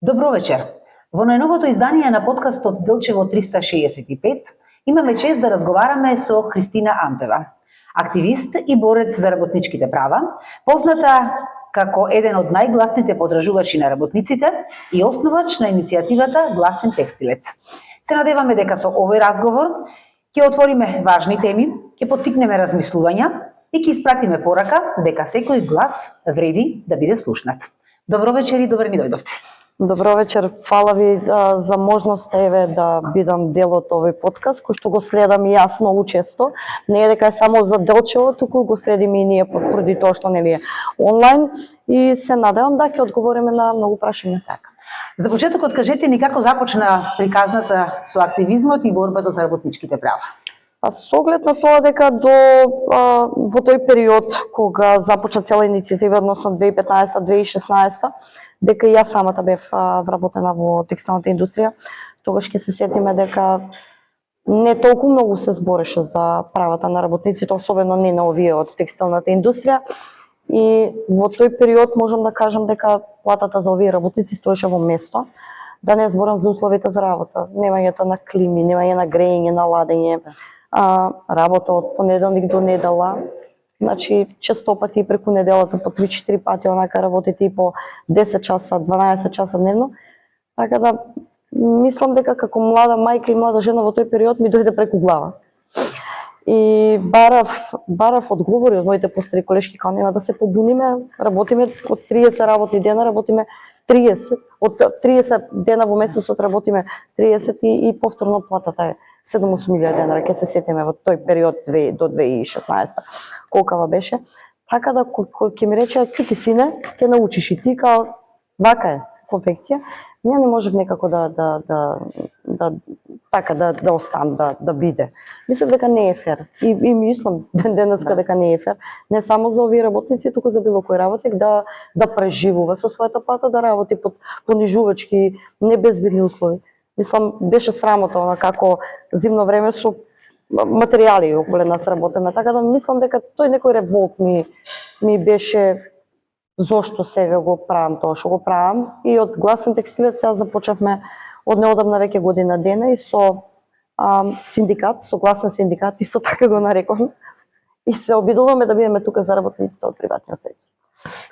Добро вечер. Во најновото издание на подкастот Делчево 365 имаме чест да разговараме со Христина Ампева, активист и борец за работничките права, позната како еден од најгласните подржувачи на работниците и основач на иницијативата Гласен текстилец. Се надеваме дека со овој разговор ќе отвориме важни теми, ќе поттикнеме размислувања и ќе испратиме порака дека секој глас вреди да биде слушнат. Добро вечер и добре ми дојдовте. Добро вечер, фала ви за можноста еве да бидам дел од овој подкаст, кој што го следам и јас многу често. Не е дека е само за Делчево, туку го следиме и ние поради тоа што нели е онлайн и се надевам да ќе одговориме на многу прашања. Така. За почетокот кажете ни како започна приказната со активизмот и борбата за работничките права. Со оглед на тоа дека во тој период кога започна цела иницијатива, односно 2015-2016, дека и јас самата бев вработена во текстилната индустрија, тогаш ќе се сетиме дека не толку многу се збореше за правата на работниците, особено не на овие од текстилната индустрија. И во тој период можам да кажам дека платата за овие работници стоеше во место. Да не зборам за условите за работа, немањето на клими, немање на грејење, на ладење, работа од понеделник до недела. Значи, честопати преку неделата по 3-4 пати онака работите и по 10 часа, 12 часа дневно. Така да, мислам дека како млада мајка и млада жена во тој период ми дојде преку глава. И барав одговори од моите постари колешки, као нема да се побуниме, работиме од 30 работни дена, работиме 30, од 30 дена во месецот работиме 30 и повторно платата е 7-8 денари, ќе се сетиме во тој период до 2016 колкава беше. Така да ќе ми рече ќути сине, ќе научиш и ти, као вака е конфекција. Не можев некако да оставам да биде. Мислам дека не е фер. И мислам денеска дека не е фер. Не само за овие работници, туку за било кој работник да преживува со својата плата, да работи под понижувачки, небезбедни услови. Мислам, беше срамота она како зимно време со материјали околу нас работеме, така да мислам дека тој некој револт ми беше зошто сега го правам тоа што го правам. И од Гласен текстилец сега започнавме од неодамна веќе година дена и со синдикат, со Гласен синдикат, исто така го нарекуваме. И се обидуваме да бидеме тука за работниците од приватниот сектор.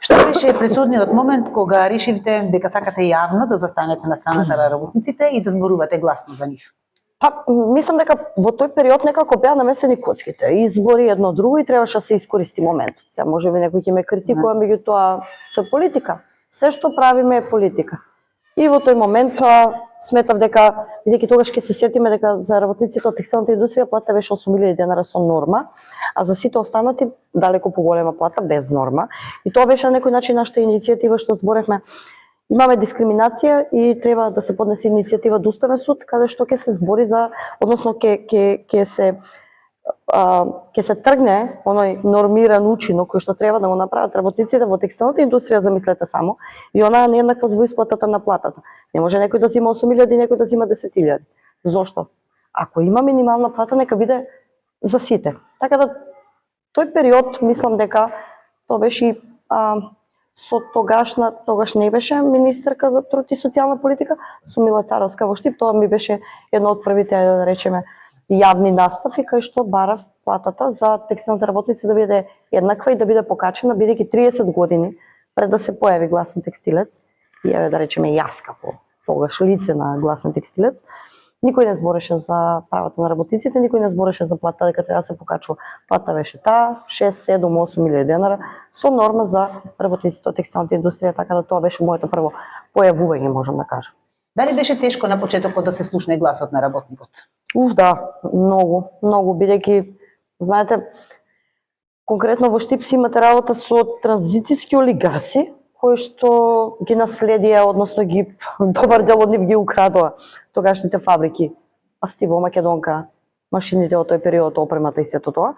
Што беше пресудниот момент кога решивте дека сакате јавно да застанете на страната на работниците и да зборувате гласно за нив? Мислам дека во тој период некако беа наместени коцките. Избори едно друго и требаше да се искористи моментот. Сега можеби некој ќе ме критикува, меѓутоа тоа е политика. Се што правиме е политика. И во тој момент сметав дека, бидејќи тогаш ќе се сетиме дека за работниците од текстилната индустрија плата беше 8.000 денара со норма, а за сите останати далеку поголема плата без норма. И тоа беше на некој начин нашата иницијатива што зборевме. Имаме дискриминација и треба да се поднесе иницијатива до Уставен суд, каде што ќе се збори за, односно ќе се тргне оној нормиран учинок кој што треба да го направат работниците во текстилната индустрија, замислете само, и онаа нееднаквост во исплатата на платата. Не може некој да зима 8.000 и некој да зима 10.000. Зошто? Ако има минимална плата, нека биде за сите. Така да тој период мислам дека тоа беше со тогаш не беше министерка за труд и социјална политика, со Мила Царовска во Штип, тоа ми беше едно од првите, да речеме, јавни настави кај што барав платата за текстилните работници да биде еднаква и да биде покачена, бидејќи 30 години пред да се појави Гласен текстилец, и еве да речеме јас како тогаш лице на Гласен текстилец, никој не збореше за правата на работниците, никој не збореше за плата дека треба да се покачува. Плата беше таа 6, 7, 8.000 денара со норма за работниците од текстилната индустрија, така да тоа беше моето прво појавување, можам да кажам. Дали беше тешко на почетокот да се слушне гласот на работникот? Да, многу, бидејќи, знаете, конкретно во Штип си имате работа со транзицијски олигарси, кои што ги наследија, односно ги добар дел од нив ги украдоа тогашните фабрики, Астиво, Македонка, машините од тој период, опремата и сето тоа.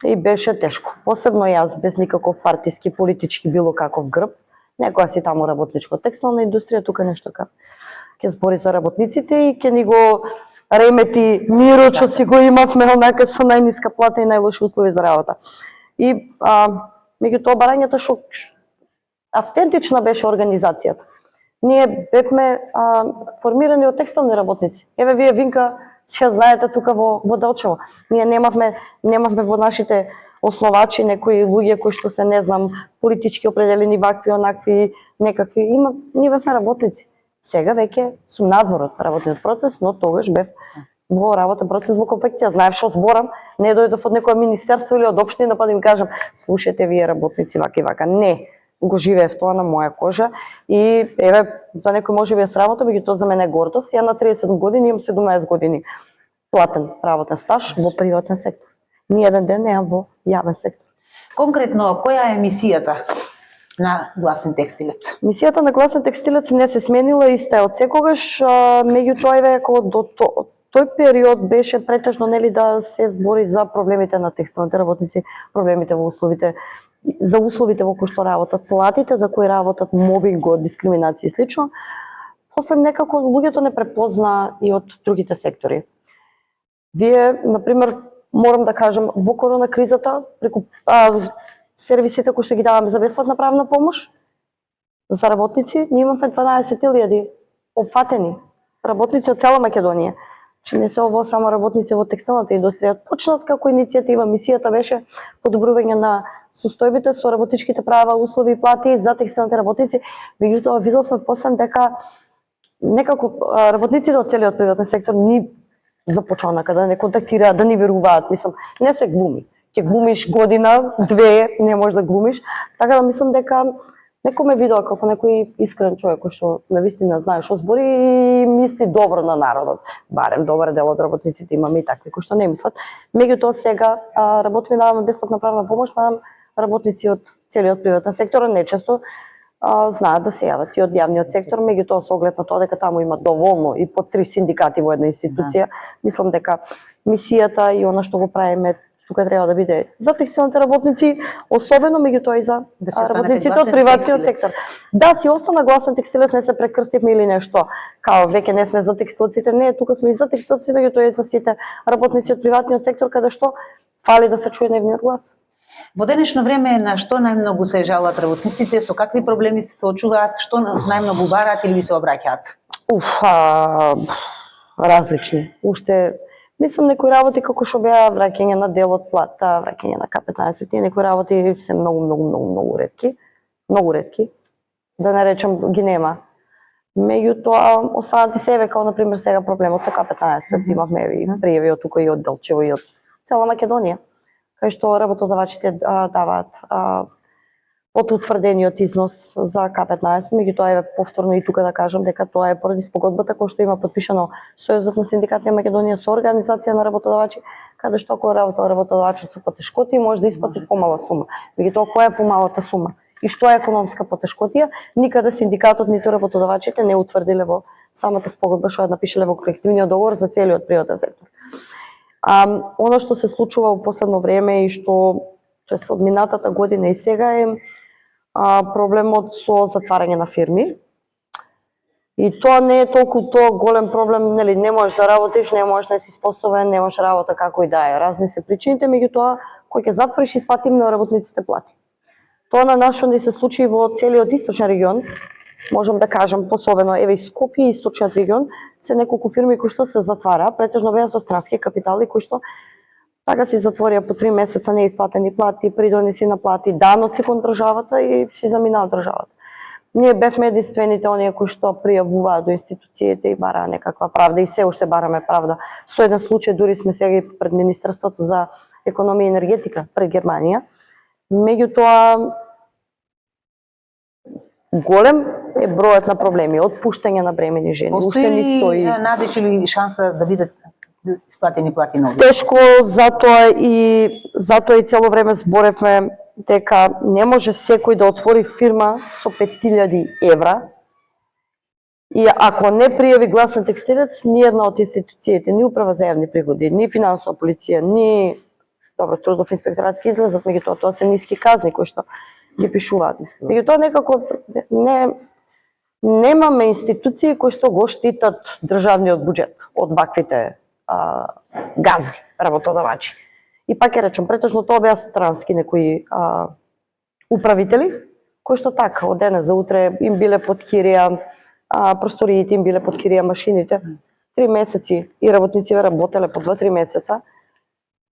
И беше тешко. Посебно јас, без никаков партиски, политички, било каков грб, некоја си таму работничко текстилна индустрија, тука нешто ќе збори за работниците и ќе ни го ремети мирот што си го имавме онака со најниска плата и најлоши услови за работа. И меѓутоа барањата што автентична беше организацијата. Ние бевме формирани од текстилни работници. Еве вие Винка сега знаете тука во Делчево. Ние немавме во нашите основачи некои луѓе кои што се не знам политички определени вакви онакви некакви ние бевме работници. Сега веќе сум надвор од работниот процес, но тогаш бев во работен процес во конфекција. Знаев што зборам, не дојдов од некое министерство или од општина па да им кажам слушајте вие работници вака и вака. Не, го живеев тоа на моја кожа и еве за некој можеби е срамота, меѓутоа за мене е гордост. Ја на 37 години имам 17 години платен работен стаж во приватен сектор. Ни еден ден неам во јавен сектор. Конкретно, која е мисијата на Гласен текстилец? Мисијата на Гласен текстилец не се сменила, иста е од секогаш, меѓутоа еве како до тој период беше претежно нели да се збори за проблемите на текстилните работници, проблемите во условите, за условите во кои што работат, платите за кои работат, мобинг, дискриминација и слично. После некако луѓето не препозна и од другите сектори. Вие, например, морам да кажам, во корона кризата, преку сервисите кои што ги даваме за бесплатна правна помош за работници, ние имаме 12.000 опфатени работници од цела Македонија. Че не се ово само работници во текстилната индустрија. Почнат како иницијатива, мисијата беше подобрување на состојбите со работничките права, услови и плати за текстилните работници. Меѓутоа видовме после дека некако работниците од целиот приватен сектор ни започнаа да не контактираат, да ни веруваат, мислам, не се глуми. Ќе глумиш година, две, не можеш да глумиш. Така да мислам дека некој ме видел како некој искрен човек кој што навистина знае што збори и мисли добро на народот. Барем добар дел од работниците имаме и такви кои што не мислат. Меѓутоа сега работиме, даваме бесплатна правна помош на работници од целиот приватен сектор, нечесто знаат да се јават и од јавниот сектор, меѓутоа со оглед на тоа дека таму има доволно и по 3 синдикати во една институција, мислам дека мисијата и она што го правиме тука треба да биде за текстилните работници, особено меѓутоа и за работниците од приватниот сектор. Да, си остана Гласен текстилец, не се прекрстивме или нешто, као веќе не сме за текстилците, не, тука сме и за текстилците, меѓутоа и за сите работници од приватниот сектор, каде што фали да се чуе нивниот глас. Во денешно време на што најмногу се жалат работниците, со какви проблеми се соочуваат, што најмногу бараат или ви се обраќаат? Различни. Уште мислам некои работи како што беа враќање на дел од плата, враќање на К15, некои работи се многу ретки. Многу ретки. Да не речем ги нема. Меѓутоа останати се еве како на пример сега проблемот со К15, имавме и пријави од тука и од Делчево и од цела Македонија, кај што работодавачите даваат од утврдениот износ за К15, меѓутоа еве повторно и тука да кажам дека тоа е поради спогодбата која што има подпишано Сојузот на синдикати на Македонија со организација на работодавачи, каде што ако работодавачот со потешкоти може да исплати помала сума. Меѓутоа која е помалата сума и што е економска потешкотија, никаде синдикатот ниту работодавачите не утврдиле во самата спогодба што ја напишале во колективниот договор за целиот приватен сектор. Оно што се случува во последно време и што од минатата година и сега е проблемот со затварање на фирми. И тоа не е толку голем проблем, нели, не можеш да работиш, не можеш да си способен, не можеш работа како и да е. Разни се причините, меѓутоа кој ќе затвориш исплатим на работниците плати. Тоа на нас што ни се случи во целиот источен регион, можам да кажам посебено еве и Скопје и источниот регион, се неколку фирми кои што се затвара, претежно беа со странски капитали кои што така си затворија по 3 месеца неисплатени плати, придонеси на плати, даноци кон државата и си заминаа државата. Ние бевме единствените оние кои што пријавуваа до институциите и бараа некаква правда и се уште бараме правда. Со еден случај дури сме сега и пред Министерството за економија и енергетика пред Германија. Меѓутоа голем е бројот на проблеми, отпуштање на бремени жени. Уште не стои. Постои надеж или шанса да бидат исплатени плати нови? Тешко, затоа и цело време зборевме дека не може секој да отвори фирма со 5000 евра и ако не пријави Гласен текстилец, ни една од институциите, ни управа за јавни приходи, ни финансова полиција, ни трудов инспекторат ќе излезат, меѓутоа тоа се ниски казни кои што ги пишуваат. Меѓутоа некако немаме институции кои што го штитат државниот буџет од ваквите газди, работодавачи. И пак ќе речем, претежно тоа беа странски некои управители, кои што така, од денес за утре им биле под кирија, просториите им биле под кирија машините. 3 месеци и работниците работеле по 2-3 месеца.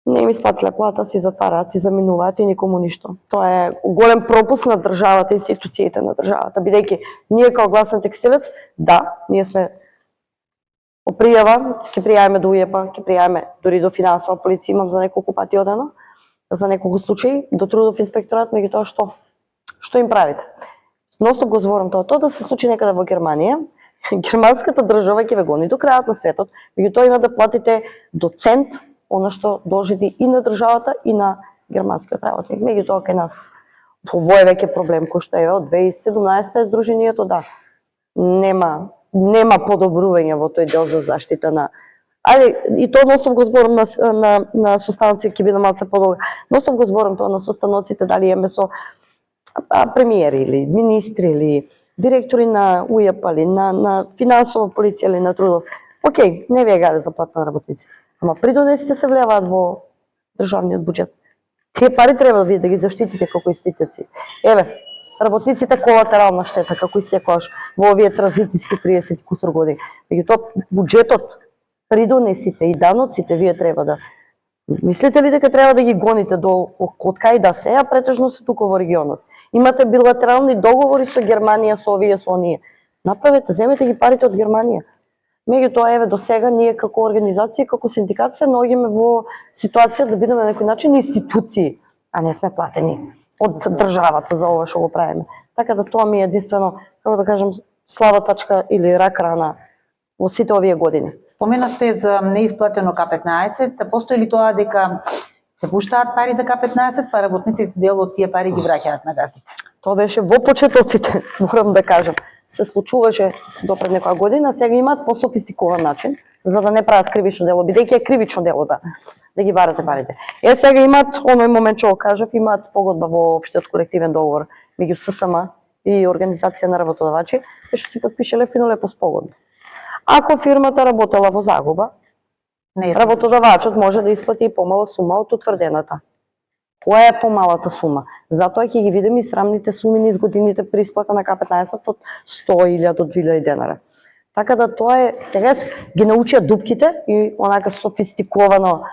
Не им исплатиле плата, си затвараат, си заминуваат и никому ништо. Тоа е голем пропуск на државата, институциите на државата, бидејќи ние како гласен текстилец, да, ние сме опријава, ќе пријавиме до УЈП, ќе пријавиме дури до финансова полиција, имам за неколку пати одено, за неколку случаи, до трудов инспекторат, меѓутоа што им правите? Ностоп го зборам тоа да се случи некаде во Германија, германската држава ќе ве гони до крајот на светот, меѓутоа има да платите до цент она што должите и на државата и на германскиот работник. Меѓутоа кај нас овој е веќе проблем кој што е од 2017 е Сдруженијето, да. Нема подобрување во тој дел за заштита на. Ајде, и тоа ностоп го зборам на состаноци, ќе биде малце подолго. Ностоп го зборам тоа на состаноците, дали е со премиери или министри или директори на УЈП или на финансова полиција или на трудов. Океј, не ви е гаде за плата на работниците. Ама придонесите се влеваат во државниот буџет. Тие пари треба да вие да ги заштитите како институции. Еве, работниците колатерална штета, како и секогаш во овие транзицијски 30 кусур години. Меѓутоа, буџетот, придонесите и даноците вие треба да. Мислите ли дека треба да ги гоните до од кај да се, а претежно се тука во регионот? Имате билатерални договори со Германија, со овие, со оние. Направете, земете ги парите од Германија. Меѓутоа, еве, до сега ние како организација, како синдикат се наоѓаме во ситуација да бидеме на некој начин институции, а не сме платени од државата за ова што го правиме. Така да тоа ми е единствено, како да кажам, слаба тачка или рак рана во сите овие години. Споменавте за неисплатено К15, постои ли тоа дека се пуштаат пари за К15, па работниците дел од тие пари ги враќаат на газите? Тоа беше во почетоците, морам да кажам. Се случуваше до пред некоја година, сега имаат пософистикован начин за да не прават кривично дело, бидејќи е кривично дело да ги барате парите. Сега имаат оној момент што го кажав, имаат спогодба во општиот колективен договор меѓу ССМ и организација на работодавачи, што си потпишале финале по спогодба. Ако фирмата работела во загуба, работодавачот може да исплати и помала сума од утврдената. Која е помалата сума? Затоа ќе ги видиме и срамните суми низ годините при исплата на К15 од 100.000 до 2.000 денара. Така да тоа е, сега ги научија дупките и онака софистиковано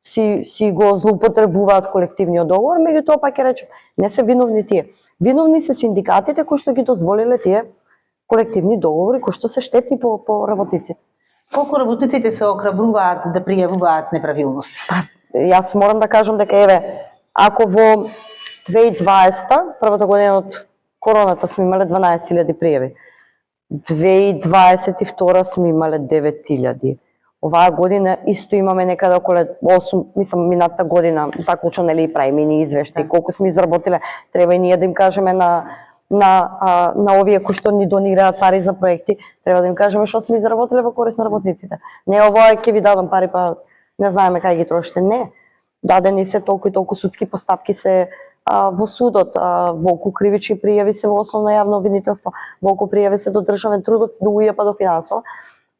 си го злоупотребуваат колективниот договор, меѓутоа па ќе речем, не се виновни тие. Виновни се синдикатите кои што ги дозволиле тие колективни договори кои што се штетни по работниците. Колку работниците се охрабруваат да пријавуваат неправилности? Јас морам да кажам дека еве, ако во 2020, првата година од короната, сме имале 12.000 пријави, 2022 сме имале 9.000. Оваа година исто имаме некаде околу 8, мислам минатата година заклучно нели и правиме ни извештаи колку сме изработиле, треба и ние да им кажеме на овие кои што ни донираат пари за проекти, треба да им кажеме што сме изработиле во корист на работниците. Не овој ќе ви дадам пари па не знаеме кај ги трошите, не. Дадени се толку и толку судски постапки се во судот, волку кривични пријави се во основно јавно обвинителство, волку пријави се до државен трудов, до УЈП, до финансово.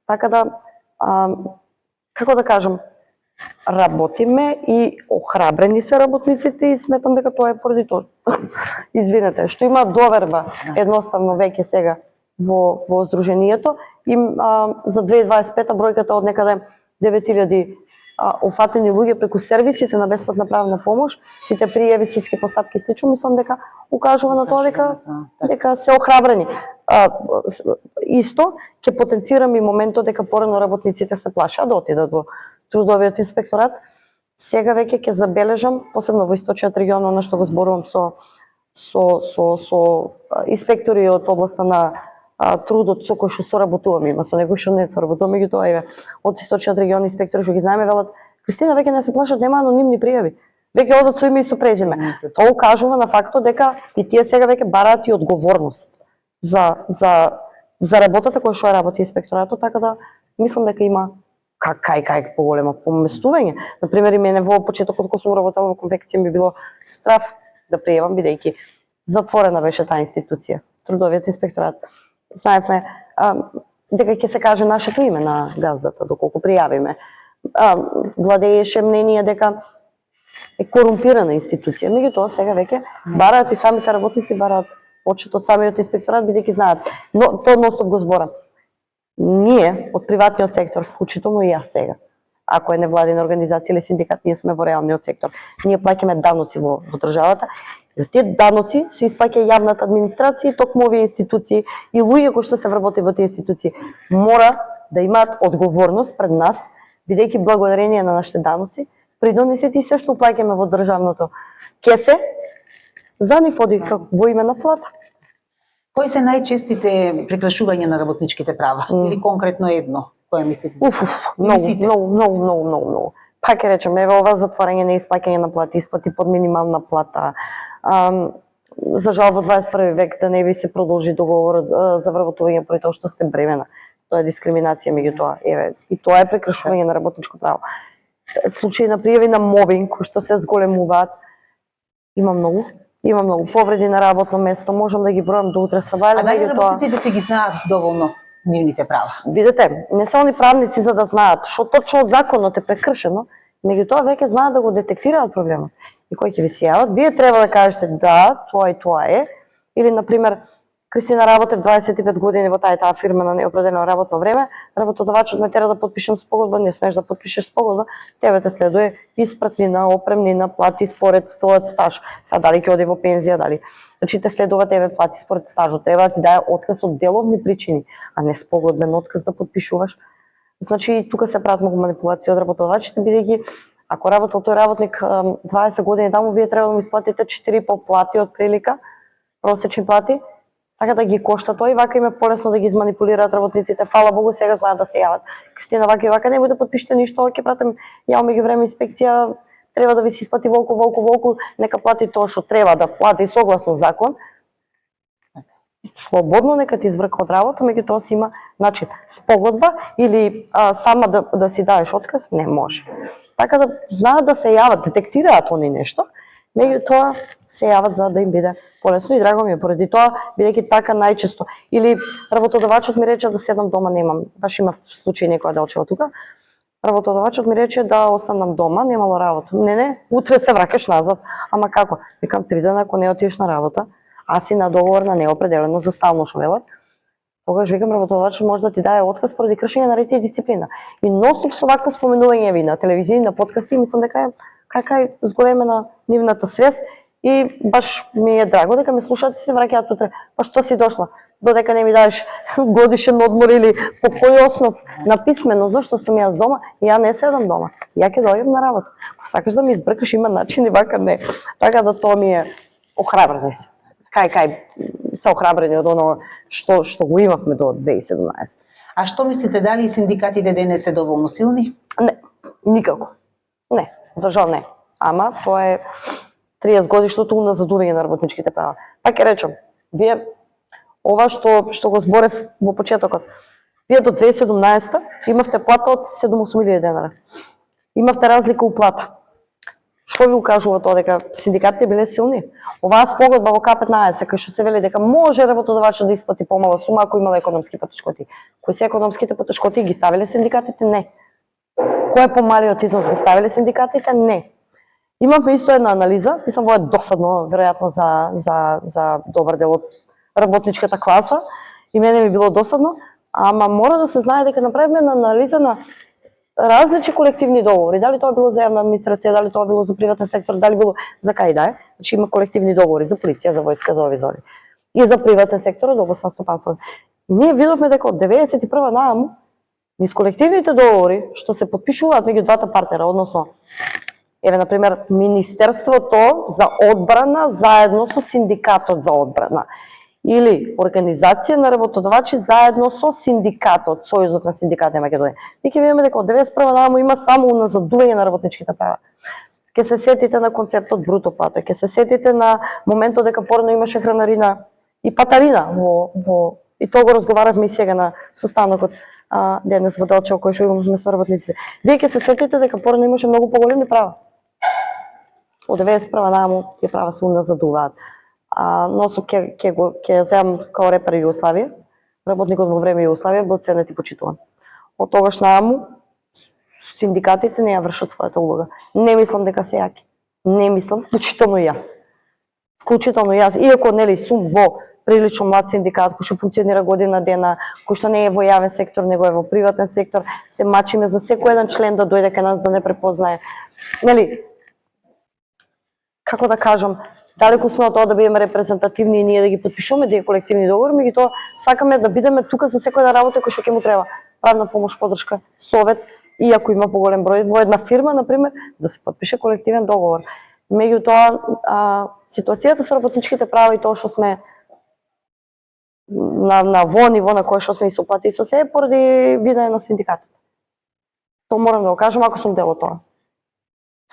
Така да, како да кажам, работиме и охрабрени се работниците и сметам дека тоа е поради тоа. Извинете, што има доверба едноставно веќе сега во Сдруженијето и за 2025 бројката од некаде 9.000 офатени луѓе преку сервисите на бесплатна правна помош, сите пријави, судски постапки и слично, мислам дека укажува на тоа дека се охрабрени. Исто ќе потенцирам и моментот дека порано работниците се плашат да отидат во трудовиот инспекторат. Сега веќе ќе забележам, посебно во источниот регион, она што го зборувам со инспектори од областа на трудот со кој што соработуваме, има со некој што не соработуваме, меѓутоа еве од источниот регион инспектори што ги знаеме велат, Кристина, веќе не се плашат, нема анонимни пријави. Веќе одат со име и со презиме. Тоа укажува на фактот дека и тие сега веќе бараат и одговорност за работата која што работи инспекторатот, така да мислам дека има кај поголемо поместување. Например, и мене во почетокот кога сум работела во конфекција ми било страв да пријавам бидејќи затворена беше таа институција, трудовиот инспекторат. Знаевме дека ќе се каже нашето име на газдата доколку пријавиме. Владееше мнение дека е корумпирана институција, меѓутоа сега веќе бараат и самите работници бараат почет од самиот инспекторат, бидејќи знаат, но тоа ностоп го зборам. Ние од приватниот сектор, вклучително и јас сега, ако е невладина организација или синдикат, ние сме во реалниот сектор. Ние плаќаме даноци во државата, и од тие даноци се исплаќа јавната администрација и токму овие институции и луѓе кои што се вработи во тие институции мора да имаат одговорност пред нас, бидејќи благодарение на нашите даноци, придонесете и се што плаќаме во државното кесе, за нив оди во име на плата. Кои се најчестите прекрашувања на работничките права? Или конкретно едно? Кое мислите? Многу. Пак ќе речем, еве ова затворање на исплаќање на плати, исплати под минимална плата. За жал во 21 век да не би се продолжи договорот за вработување поради тоа што сте бремена. Тоа е дискриминација меѓу тоа. Еве, и тоа е прекрашување на работничко право. Случаи на пријави на мобинг кои што се зголемуваат, има многу. Има многу повреди на работно место, можам да ги бројам до утре сабајле. А дали работниците се ги знаат доволно нивните права? Видете, не се они правници за да знаат што точно од законот е прекршено, меѓутоа веќе знаат да го детектираат проблемот. И кои ќе ви се јават, вие треба да кажете да, тоа и тоа е, или на пример Кристина работи 25 години во таа фирма на неопределено работно време, работодавачот ме тера да потпишем спогодба, не смеш да потпишеш спогодба, тебе те следува испратнина, опремнина, плати според твојот стаж. Сега дали ќе оди во пензија, дали значи те следува тебе плати според стажот, треба да ти даде отказ од деловни причини, а не спогодбен отказ да потпишуваш. Значи тука се прават многу манипулации од работодавачите, бидејќи ако работел тој работник 20 години таму, вие треба да му исплатите 4,5 плати од прилика, просечни плати, така да ги кошта тоа и вака им е полесно да ги изманипулираат работниците. Фала Богу, сега знаат да се јават. Кристина вака и вака, немој да потпишете ништо, ќе пратам ја меѓувреме инспекција, треба да ви се исплати волку, нека плати тоа што треба да плати согласно закон. Слободно нека ти избрка од работа, меѓутоа си има начин. Спогодба или сама да си даеш отказ, не може. Така да знаат да се јават, детектираат они нешто, меѓутоа се јават за да им биде полесно и драго ми е поради тоа, бидејќи така најчесто. Или работодавачот ми рече да седам дома, немам, баш има случај некоја делчева тука. Работодавачот ми рече да останам дома, немало работа. Не, утре се враќаш назад. Ама како? Викам 3 дена ако не отидеш на работа, а си на договор на неопределено за стално што велат, тогаш викам работодавачот може да ти даде отказ поради кршење на ред и дисциплина. И ностоп со вакво споменување ви на телевизија, на подкасти, мислам дека е кака зголемена нивната свест и баш ми е драго дека ме слушаат и се враќаат утре. Па што си дошла? Додека не ми дадеш годишен одмор или по кој основ на писмено, зашто сум јас дома, ја не седам дома. Ја ќе дојдам на работа. Ако сакаш да ми избркаш, има начин и вака не. Така да тоа ми е охрабрени се. Кај се охрабрени од оно што го имавме до 2017. А што мислите, дали синдикатите денес се доволно силни? Не, никако. Не, за жал не. Ама тоа е 30 годишното уназадување на работничките права. Пак ќе речам, вие ова што го зборев во почетокот, вие до 2017 имавте плата од 7-8 денара. Имавте разлика у плата. Што ви укажува тоа дека синдикатите биле силни? Оваа спогодба во К15 кај што се вели дека може работодавачот да исплати помала сума ако имала економски потешкоти. Кои се економските потешкоти ги ставиле синдикатите? Не. Кој е помалиот износ го ставиле синдикатите? Не. Имавме исто една анализа, мислам во е досадно веројатно за добар дел од работничката класа и мене ми било досадно, ама мора да се знае дека направиме анализа на различни колективни договори, дали тоа било за јавна администрација, дали тоа било за приватен сектор, дали било за кај да е. Значи има колективни договори за полиција, за војска, за овие зони. И за приватен сектор од областно стопанство. И ние видовме дека од 91 нааму низ колективните договори што се потпишуваат меѓу двата партнера, односно еве на пример Министерството за одбрана заедно со Синдикатот за одбрана или Организација на работодавачи заедно со Синдикатот, Сојузот на синдикати на Македонија. И ќе видиме дека од 91 нааму има само уназадување на работничките права. Ќе се сетите на концептот бруто плата, ќе се сетите на моментот дека порано имаше хранарина и патарина и тоа го разговаравме и сега на состанокот денес во Делчево кој што имавме со работниците. Вие ќе се сетите дека порано имаше многу поголеми права. Од 91 нааму тие права се уназадуваат. Но ќе земам као репер Југославија. Работникот во време Југославија бил ценет и почитуван. Од тогаш нааму синдикатите не ја вршат својата улога. Не мислам дека се јаки. Не мислам, вклучително јас. Иако нели сум во прилично млад синдикат кој што функционира година дена, кој што не е во јавен сектор, него е во приватен сектор, се мачиме за секој еден член да дојде кај нас да не препознае. Нели, како да кажам, далеку сме од тоа да бидеме репрезентативни и ние да ги потпишуваме тие колективни договори, меѓутоа сакаме да бидеме тука за секој да работа кој што ќе му треба правна помош, подршка, совет, и ако има поголем број во една фирма, например, да се потпише колективен договор. Меѓутоа, ситуацијата со работничките права и тоа што сме на во ниво на кое што сме и со плати и со се, поради видење на синдикатот. Тоа морам да го кажам ако сум дел од тоа.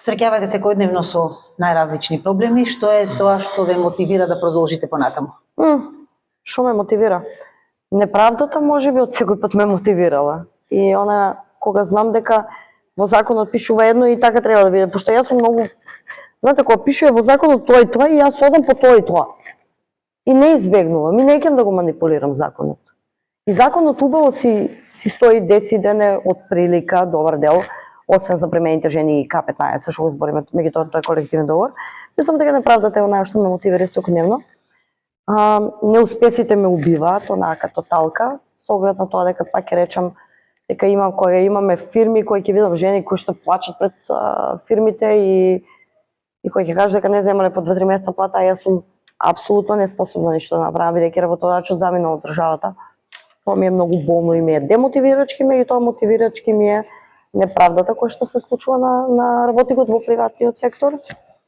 Среќавате секојдневно со најразлични проблеми, што е тоа што ве мотивира да продолжите понатаму? Што ме мотивира? Неправдата можеби од секој пат ме мотивирала. И она кога знам дека во законот пишува едно и така треба да биде, пошто јас сум многу, знаете, кога пишува во законот тоа и тоа и јас одам по тоа и тоа. И не избегнувам, и не ќе да го манипулирам законот. И законот убаво си стои децидене од прилика, добар дел, освен за бремените жени и К15, што го збориме, меѓутоа тоа е колективен договор. Мислам дека неправдата е она што ме мотивира секојдневно. Неуспесите ме убиваат, онака тоталка, со оглед на тоа дека пак ќе речам дека кога имаме фирми кои ќе видам жени кои што плачат пред фирмите и кои ќе кажат дека не земале по 2-3 месеца плата, а јас сум апсолутно неспособна ништо да направам, бидејќи работодавачот заминал од државата. Тоа ми е многу болно и ми е демотивирачки, меѓутоа мотивирачки ми е неправдата која што се случува на работникот во приватниот сектор.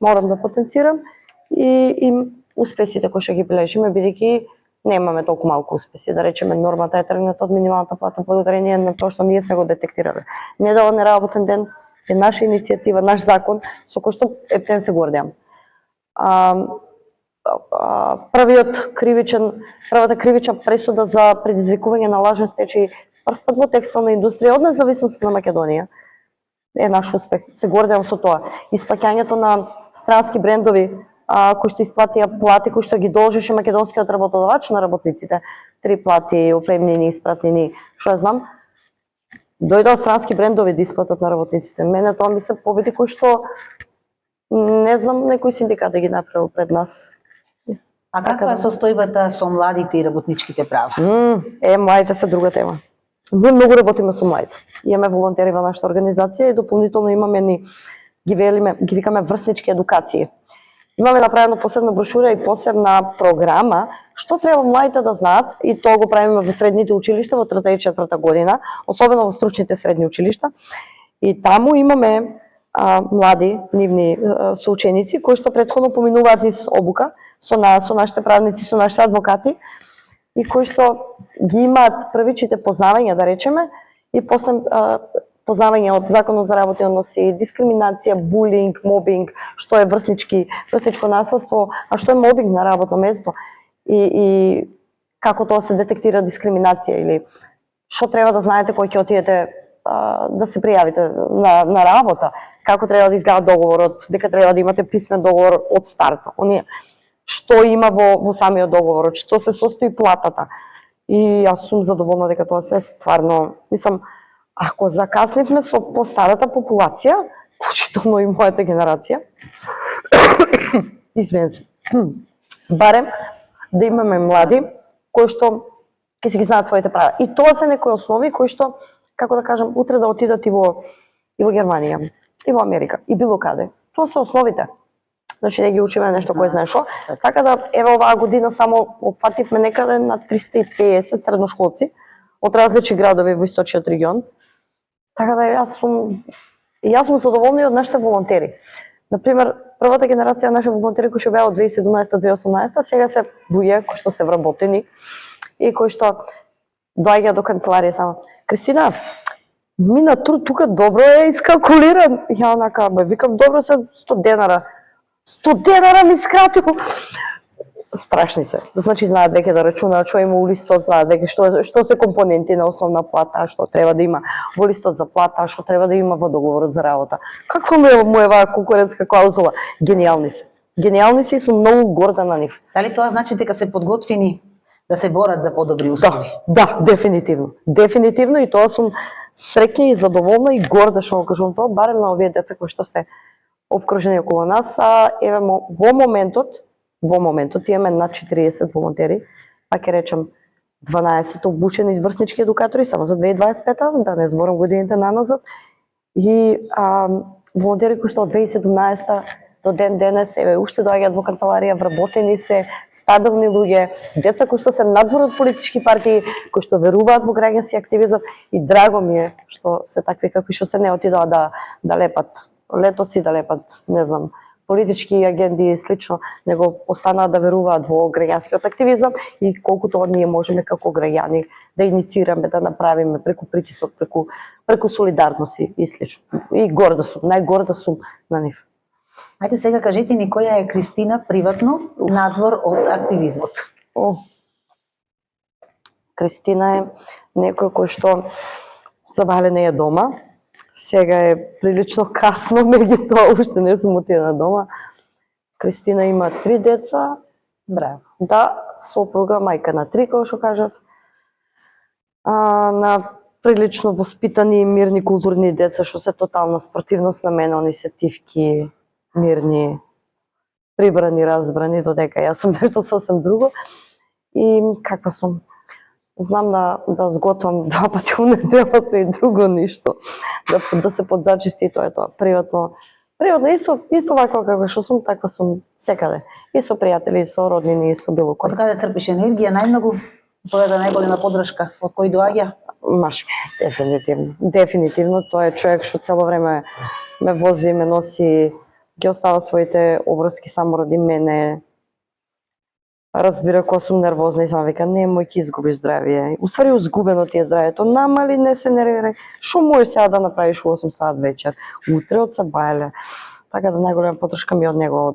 Морам да потенцирам и успесите кои што ги бележиме, бидејќи немаме толку малку успеси. Да речеме, нормата е тргната од минималната плата благодарение на тоа што ние сме го детектирале. Недавно неработен ден е наша иницијатива, наш закон, со кој што ептен се гордеам. Првата кривична пресуда за предизвикување на лажен стечај прв пат во текстилна индустрија од независноста на Македонија е наш успех. Се гордеам со тоа. Исплаќањето на странски брендови кои што исплатија плати кои што ги должеше македонскиот работодавач на работниците, 3 плати опремнини, испратнини, што ја знам, дојдоа странски брендови да исплатат на работниците. Мене тоа ми се победи кои што не знам некој синдикат да ги направил пред нас. А каква е состојбата со младите и работничките права? Младите се друга тема. Ние многу работиме со младите. Имаме волонтери во нашата организација и дополнително имаме ги викаме врснички едукации. Имаме направено посебна брошура и посебна програма што треба младите да знаат, и тоа го правиме во средните училишта во 3-та и 4-та година, особено во стручните средни училишта. И таму имаме млади нивни соученици кои што претходно поминуваат низ обука со нашите правници, со нашите адвокати, и кои што ги имаат првичните познавања, да речеме, и после познавање од Законот за работни односи, дискриминација, булинг, мобинг, што е врсничко насилство, а што е мобинг на работно место и како тоа се детектира дискриминација, или што треба да знаете кој ќе отидете да се пријавите на работа, како треба да изгледа договорот, дека треба да имате писмен договор од старт. Што има во самиот договор, што се состои платата. И јас сум задоволна дека тоа се стварно, мислам, ако закаснивме со постарата популација, вклучително и мојата генерација, барем да имаме млади кои што ќе си ги знаат своите права. И тоа се некои основи кои што, како да кажам, утре да отидат и во Германија, и во Америка, и било каде. Тоа се основите. Значи не ги учиме нешто кој знае што. Така да еве оваа година само опфативме некаде на 350 средношколци од различни градови во источниот регион. Така да јас сум задоволна од нашите волонтери. Например, првата генерација наши волонтери кои што беа од 2017-2018, сега се луѓе кои што се вработени и кои што доаѓаат до канцеларија само. Кристина, мина труд тука добро е искалкулиран. Ја онака, викам, добро се 100 денара. 100 денара ми скратил. Страшни се. Значи знаат веќе да рачунаат што има у листот, знаат веќе што се компоненти на основна плата, што треба да има во листот за плата, што треба да има во договорот за работа. Каква му е оваа конкурентска клаузула? Гениални се. Гениални се и сум многу горда на нив. Дали тоа значи дека се подготвени да се борат за подобри услови? Да, дефинитивно. Дефинитивно, и тоа сум среќна и задоволна и горда што го кажувам тоа, барем на овие деца кои што се обкружени околу нас, а еве во моментот во моментот имаме над 40 волонтери, па ќе речем 12 обучени врснички едукатори само за 2025, да не зборам годините наназад, и волонтери кои што од 2017 до ден денес уште доаѓаат во канцеларија, вработени се, стабилни луѓе, деца кои што се надвор од политички партии, кои што веруваат во граѓански активизам, и драго ми е што се такви какви што се не отидоа да лепат летоци, да лепат, не знам, политички агенди и слично, него останаа да веруваат во граѓанскиот активизам и колкуто ние можеме како граѓани да инициираме, да направиме преку притисок, преку солидарност и слично. И горда сум, најгорда сум на нив. Ајде сега кажете ни која е Кристина приватно надвор од активизмот. Кристина е некој кој што забавле не е дома. Сега е прилично касно, меѓутоа уште не сум отидена дома. Кристина има 3 деца. Браво. Да, сопруга, мајка на 3, како што кажав. На прилично воспитани и мирни културни деца, што се тотална спротивност на мене, они се тивки, мирни, прибрани, разбрани, додека јас сум нешто сосем друго. И каква сум? Знам да сготвам 2 пати у неделата и друго ништо. Да се подзачисти и тоа е тоа. Приватно исто вако како што сум, таква сум секаде. И со пријатели, и со роднини, и со било кој. Од каде црпиш енергија најмногу? Која е најголема поддршка? Од кој доаѓа? Маш ми, дефинитивно. Дефинитивно, тоа е човек што цело време ме вози, ме носи, ги остава своите обврски само ради мене. Разбира кога сум нервозна и сама вика, немој ќе изгубиш здравје. Уствари изгубено ти е здравјето, намали, не се нервирај. Шо можеш сега да направиш у 8 саат вечер? Утре од сабајле. Така да најголема поддршка ми од него,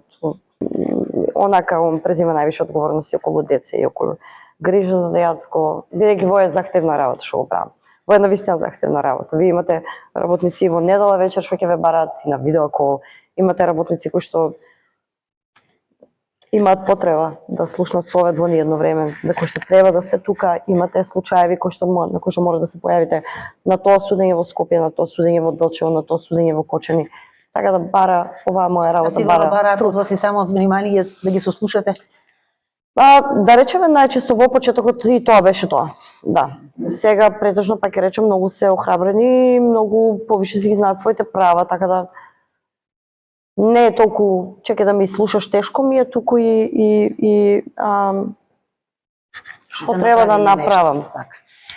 онака он презима највише одговорности околу деца и околу грижа за дејацко, бидејќи во е захтевна работа што го правам. Во една вистина захтевна работа. Ви имате работници во недела вечер што ќе ве бараат и на видеокол. Имате работници кои што имаат потреба да слушнат совет во ниедно време, за кои што треба да сте тука, имате случаеви на кои што мора да се појавите на тоа судење во Скопје, на тоа судење во Делчево, на тоа судење во Кочани. Така да бара оваа моја работа бараат од вас и само внимание да ги сослушате. Да речеме најчесто во почетокот и тоа беше тоа. Да. Сега претежно пак ќе речем многу се охрабрени, многу повише си ги знаат своите права, така да не е толку чекај да ми слушаш тешко ми е туку и што треба да направам.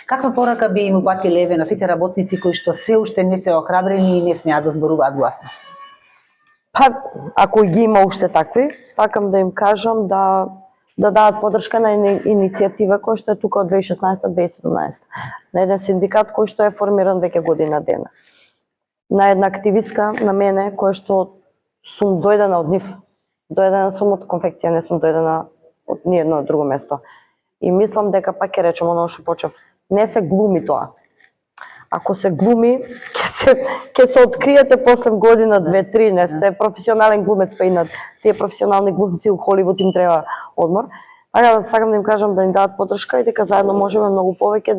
Каква порака би им упатиле еве на сите работници кои што се уште не се охрабрени и не смеат да зборуваат гласно? Па, ако ги има уште такви, сакам да им кажам да дадат поддршка на иницијатива која што е тука од 2016-2017. На еден синдикат кој што е формиран веќе година дена. На една активистка на мене која што сум дојдена од нив. Дојдена сум од конфекција, не сум дојдена од ниедно друго место. И мислам дека пак ќе речем оно што почев, не се глуми тоа. Ако се глуми, ќе се откриете после година, 2-3, не сте професионален глумец, па и на тие професионални глумци у Холивуд им треба одмор. Така да сакам да им кажам да ни дадат поддршка и дека заедно можеме многу повеќе,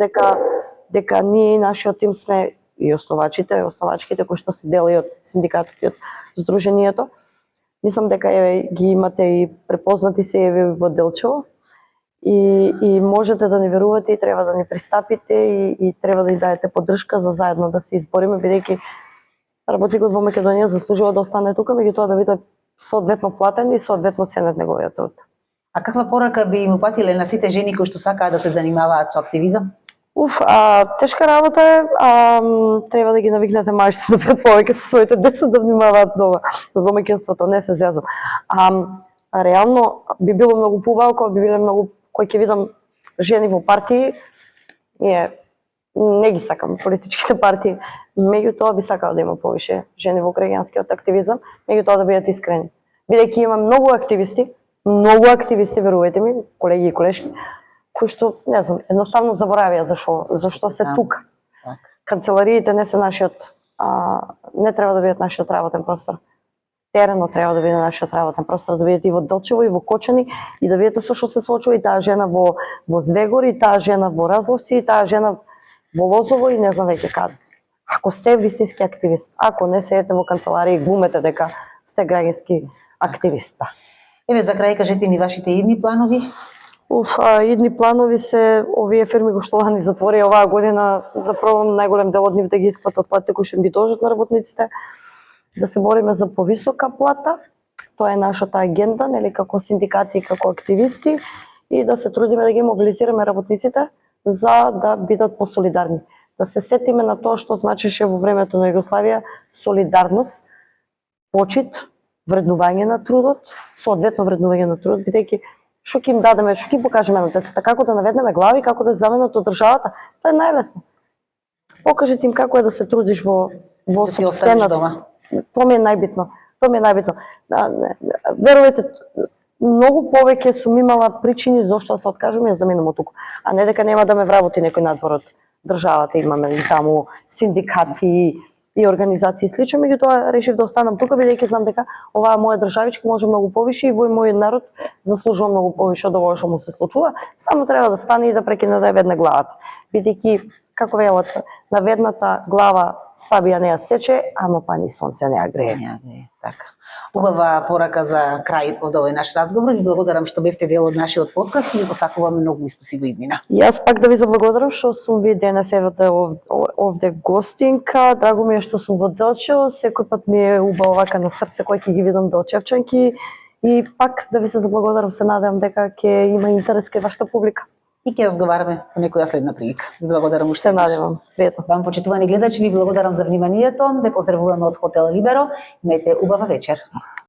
дека ние и нашиот тим сме и основачките кои што се дели од синдикатот и од Сдруженијето. Мислам дека ги имате и препознати се во Делчево и можете да ни верувате и треба да ни пристапите и треба да ни дадете поддршка за заедно да се избориме, бидејќи работникот во Македонија заслужува да остане тука, меѓутоа да биде соодветно платен и соодветно ценет неговиот труд. А каква порака би им упатиле на сите жени кои што сакаат да се занимаваат со активизам? Тешка работа е, треба да ги навикнете мајшите да бидат повеќе со своите деца да внимаваат дома, за домаќинството, не се зезам. Реално би било многу поубаво кога би биле многу, кој ќе видам жени во партии, не ги сакам политичките партии, меѓутоа би сакала да има повише жени во граѓанскиот активизам, меѓутоа да бидат искрени. Бидејќи има многу активисти, верувајте ми, колеги и колешки, кои што, не знам, едноставно заборавија зашто се тука. Канцелариите не се нашиот, не треба да бидат нашиот работен простор. Терено треба да биде нашиот работен простор, да бидете и во Делчево и во Кочани и да видите со што се случува и таа жена во Звегор, и таа жена во Разловци, и таа жена во Лозово и не знам веќе каде. Ако сте вистински активист, ако не седите во канцеларија и глумете дека сте граѓански активист. Еве за крај кажете ни вашите идни планови. Идни планови се овие фирми кои што ни затвори оваа година, да пробам најголем дел од нив да ги исплатат платите кои што им ги должат на работниците, да се бориме за повисока плата. Тоа е нашата агенда, нели, како синдикати и како активисти, и да се трудиме да ги мобилизираме работниците за да бидат посолидарни. Да се сетиме на тоа што значеше во времето на Југославија солидарност, почит, вреднување на трудот, соодветно вреднување на трудот, бидејќи што ќе им дадеме, што ќе покажеме на децата, како да наведнеме глави, како да заменат од државата, тоа е најлесно. Покажете им како е да се трудиш во Да си останеш сопствената. дома. Тоа ми е најбитно. Тоа ми е најбитно. Верувате, многу повеќе сум имала причини зошто да се откажувам и да заминам од тука, а не дека нема да ме вработи некој надвор од државата. Имаме и таму синдикати и организации и слично, меѓутоа решив да останам тука бидејќи знам дека оваа моја државичка може многу повише и вој мојот народ заслужува многу повише од ова што му се случува. Само треба да стане и да прекине да ја ведне главата. Бидејќи, како велат, наведната глава сабија не ја сече, ама пани сонце не ја грее. Така. Убава порака за крај од овој наш разговор. Ви благодарам што бевте дел од нашиот подкаст и ви посакувам многу успеси во иднина. Јас пак да ви заблагодарам што сум ви денес овде гостинка. Драго ми е што сум во Делчево. Секој пат ми е убаво вака на срце кој ќе ги видам делчевчанки. И пак да ви се заблагодарам, се надевам дека ќе има интерес кај вашата публика. И ќе разговараме во некоја следна прилика. Ви благодарам уште. Се надевам. Пријатно. Вам, почитувани гледачи, ви благодарам за вниманието. Ве поздравуваме од Хотел Либеро. Имајте убава вечер.